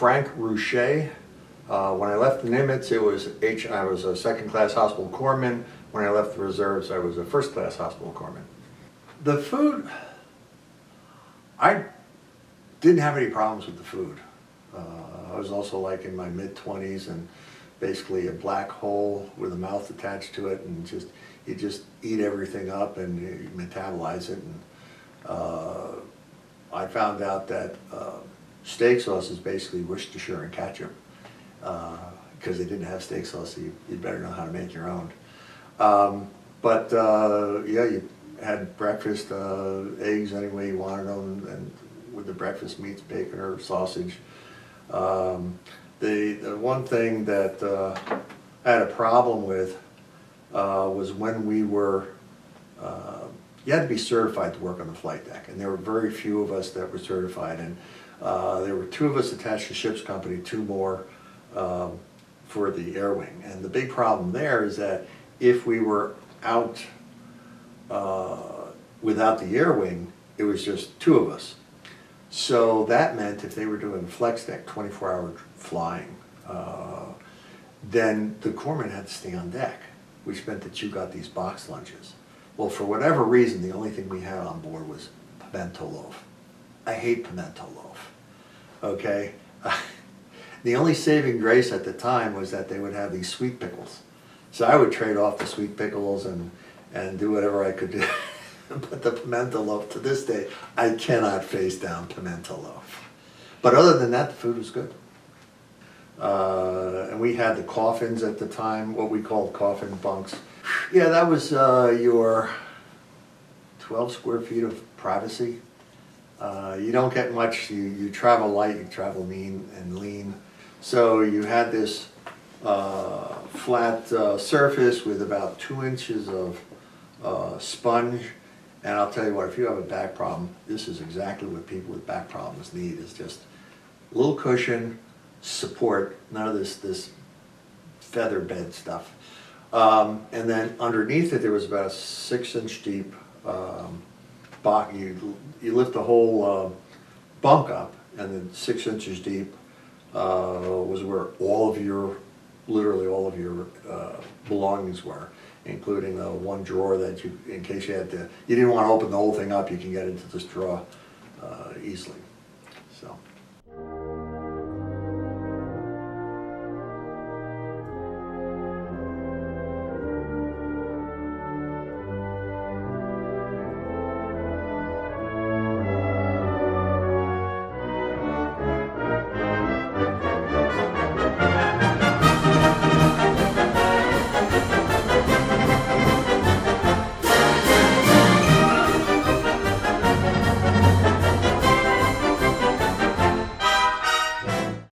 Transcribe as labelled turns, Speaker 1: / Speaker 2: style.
Speaker 1: Frank Reusche. When I left the Nimitz, I was a second-class hospital corpsman. When I left the reserves, I was a first-class hospital corpsman. The food, I didn't have any problems with the food. I was also like in my mid-20s and basically a black hole with a mouth attached to it, and you just eat everything up and you metabolize it. And I found out that steak sauce is basically Worcestershire and ketchup, because they didn't have steak sauce, so you'd better know how to make your own. Yeah, you had breakfast, eggs any way you wanted them, and with the breakfast meats, bacon or sausage. The one thing that I had a problem with was when we were, you had to be certified to work on the flight deck, and there were very few of us that were certified, and there were 2 of us attached to ship's company, 2 more for the air wing. And the big problem there is that if we were out without the air wing, it was just 2 of us. So that meant if they were doing flex deck, 24-hour flying, then the corpsman had to stay on deck, which meant that you got these box lunches. Well, for whatever reason, the only thing we had on board was pimento loaf. I hate pimento loaf, okay? The only saving grace at the time was that they would have these sweet pickles. So I would trade off the sweet pickles and do whatever I could do. But the pimento loaf, to this day, I cannot face down pimento loaf. But other than that, the food was good. And we had the coffins at the time, what we called coffin bunks. Yeah, that was your 12 square feet of privacy. You don't get much, you travel light, you travel mean and lean. So you had this flat surface with about 2 inches of sponge. And I'll tell you what, if you have a back problem, this is exactly what people with back problems need, is just a little cushion, support, none of this feather bed stuff. And then underneath it, there was about a 6-inch deep box. You lift the whole bunk up, and then 6 inches deep was where literally all of your belongings were, including one drawer that you, in case you didn't want to open the whole thing up, you can get into this drawer easily. So.